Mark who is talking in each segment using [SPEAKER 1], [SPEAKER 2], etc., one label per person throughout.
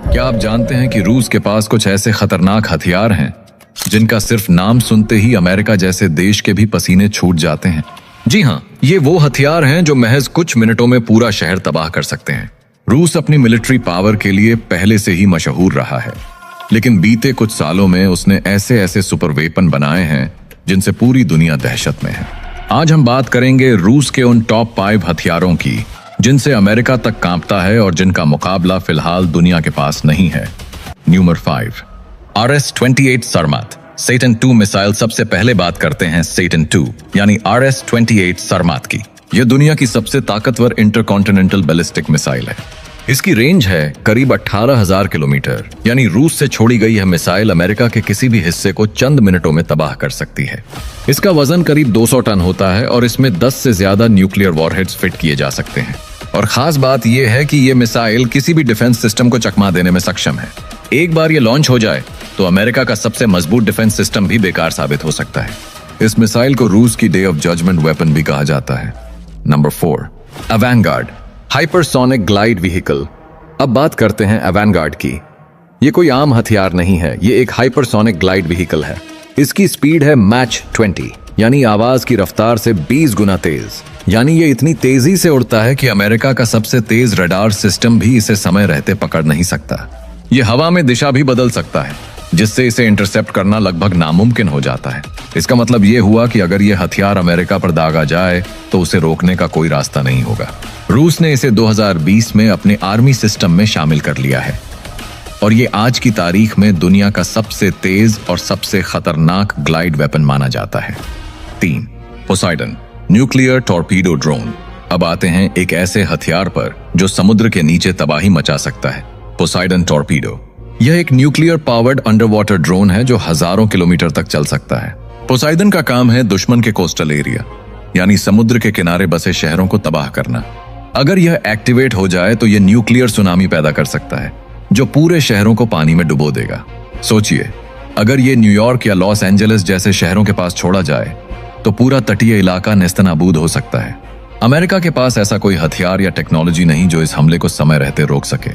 [SPEAKER 1] क्या आप जानते हैं कि रूस के पास कुछ ऐसे खतरनाक हथियार हैं जिनका सिर्फ नाम सुनते ही अमेरिका जैसे देश के भी पसीने छूट जाते हैं? जी हाँ, ये वो हथियार हैं जो महज कुछ मिनटों में पूरा शहर तबाह कर सकते हैं। रूस अपनी मिलिट्री पावर के लिए पहले से ही मशहूर रहा है, लेकिन बीते कुछ सालों में उसने ऐसे ऐसे सुपर वेपन बनाए हैं जिनसे पूरी दुनिया दहशत में है। आज हम बात करेंगे रूस के उन टॉप 5 हथियारों की जिनसे अमेरिका तक कांपता है और जिनका मुकाबला फिलहाल दुनिया के पास नहीं है। नंबर 5, RS-28 सरमात सेटन 2 मिसाइल। सबसे पहले बात करते हैं सेटन 2 यानी RS-28 सरमात की। यह दुनिया की सबसे ताकतवर इंटरकॉन्टिनेंटल बैलिस्टिक मिसाइल है। इसकी रेंज है करीब 18,000 किलोमीटर, यानी रूस से छोड़ी गई यह मिसाइल अमेरिका के किसी भी हिस्से को चंद मिनटों में तबाह कर सकती है। इसका वजन करीब 200 टन होता है और इसमें 10 से ज्यादा न्यूक्लियर वॉरहेड्स फिट किए जा सकते हैं। और खास बात यह है कि यह मिसाइल किसी भी डिफेंस सिस्टम को चकमा देने में सक्षम है। एक बार यह लॉन्च हो जाए तो अमेरिका का सबसे मजबूत डिफेंस सिस्टम भी बेकार साबित हो सकता है। इस मिसाइल को रूस की डे ऑफ जजमेंट वेपन भी कहा जाता है। Number 4, Avangard hypersonic glide vehicle. अब बात करते हैं अवैंगार्ड की। यह कोई आम हथियार नहीं है, यह एक हाइपरसोनिक ग्लाइड व्हीकल है। इसकी स्पीड है मैच 20, यानी आवाज की रफ्तार से 20 गुना तेज। यानी ये इतनी तेजी से उड़ता है कि अमेरिका का सबसे तेज रडार सिस्टम भी इसे समय रहते पकड़ नहीं सकता। ये हवा में दिशा भी बदल सकता है, जिससे इसे इंटरसेप्ट करना लगभग नामुमकिन हो जाता है। इसका मतलब ये हुआ कि अगर ये हथियार अमेरिका पर दागा जाए तो उसे रोकने का कोई रास्ता नहीं होगा। रूस ने इसे 2020 में अपने आर्मी सिस्टम में शामिल कर लिया है और ये आज की तारीख में दुनिया का सबसे तेज और सबसे खतरनाक ग्लाइड वेपन माना जाता है। 3, पोसाइडन न्यूक्लियर टॉर्पीडो ड्रोन। अब आते हैं एक ऐसे हथियार पर जो समुद्र के नीचे तबाही मचा सकता है। पोसाइडन टॉर्पीडो यह एक nuclear powered under water drone है जो हजारों किलोमीटर तक चल सकता है। पोसाइडन का काम है दुश्मन के कोस्टल एरिया यानी समुद्र के किनारे बसे शहरों को तबाह करना। अगर यह एक्टिवेट हो जाए तो यह न्यूक्लियर सुनामी पैदा कर सकता है जो पूरे शहरों को पानी में डुबो देगा। सोचिए, अगर यह न्यूयॉर्क या लॉस एंजलिस जैसे शहरों के पास छोड़ा जाए तो पूरा तटीय इलाका नेस्तनाबूद हो सकता है। अमेरिका के पास ऐसा कोई हथियार या टेक्नोलॉजी नहीं जो इस हमले को समय रहते रोक सके।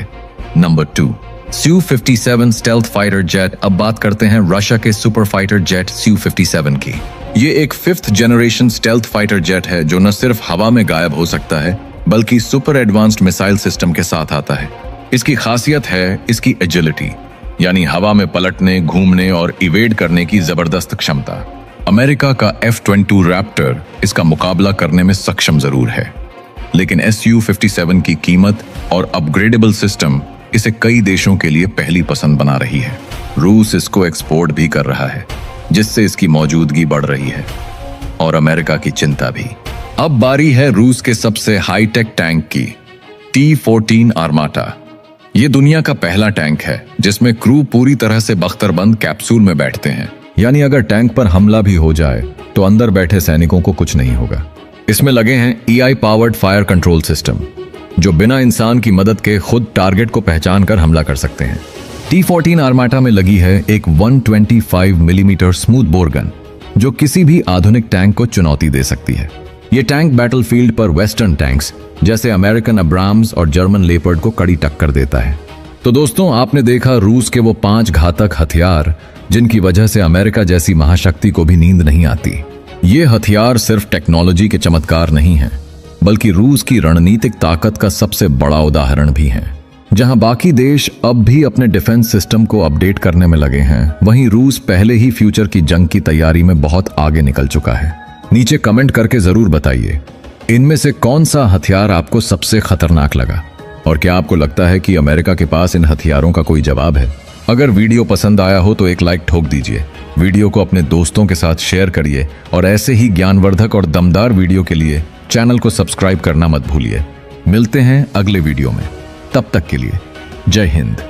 [SPEAKER 1] Number 2, Su-57 stealth fighter jet. अब बात करते हैं रशिया के सुपर फाइटर जेट Su-57 की। ये एक 5th generation stealth fighter jet है जो न सिर्फ हवा में गायब हो सकता है बल्कि सुपर एडवांस्ड मिसाइल सिस्टम के साथ आता है। इसकी खासियत है इसकी एजिलिटी, यानी हवा में पलटने, घूमने और इवेड करने की जबरदस्त क्षमता। अमेरिका का F-22 रैप्टर इसका मुकाबला करने में सक्षम जरूर है, लेकिन Su-57 की कीमत और अपग्रेडेबल सिस्टम इसे कई देशों के लिए पहली पसंद बना रही है। रूस इसको एक्सपोर्ट भी कर रहा है, जिससे इसकी मौजूदगी बढ़ रही है और अमेरिका की चिंता भी। अब बारी है रूस के सबसे हाईटेक टैंक की, T-14 आर्माटा। ये दुनिया का पहला टैंक है जिसमें क्रू पूरी तरह से बख्तरबंद कैप्सूल में बैठते हैं, यानी अगर टैंक पर हमला भी हो जाए तो अंदर बैठे सैनिकों को कुछ नहीं होगा। इसमें लगे हैं EI powered fire control system जो बिना इंसान की मदद के खुद टारगेट को पहचान कर हमला कर सकते हैं। T-14 आर्माटा में लगी है एक 125 मिलीमीटर स्मूथ बोर गन जो किसी भी आधुनिक टैंक को चुनौती दे सकती है। ये टैंक बैटलफील्ड पर वेस्टर्न टैंक्स जैसे अमेरिकन अब्राम्स और जर्मन लेपर्ड को कड़ी टक्कर देता है। तो दोस्तों, आपने देखा रूस के वो 5 घातक हथियार जिनकी वजह से अमेरिका जैसी महाशक्ति को भी नींद नहीं आती। ये हथियार सिर्फ टेक्नोलॉजी के चमत्कार नहीं हैं, बल्कि रूस की रणनीतिक ताकत का सबसे बड़ा उदाहरण भी हैं। जहां बाकी देश अब भी अपने डिफेंस सिस्टम को अपडेट करने में लगे हैं, वहीं रूस पहले ही फ्यूचर की जंग की तैयारी में बहुत आगे निकल चुका है। नीचे कमेंट करके जरूर बताइए इनमें से कौन सा हथियार आपको सबसे खतरनाक लगा और क्या आपको लगता है कि अमेरिका के पास इन हथियारों का कोई जवाब है। अगर वीडियो पसंद आया हो तो एक लाइक ठोक दीजिए, वीडियो को अपने दोस्तों के साथ शेयर करिए और ऐसे ही ज्ञानवर्धक और दमदार वीडियो के लिए चैनल को सब्सक्राइब करना मत भूलिए। मिलते हैं अगले वीडियो में, तब तक के लिए जय हिंद।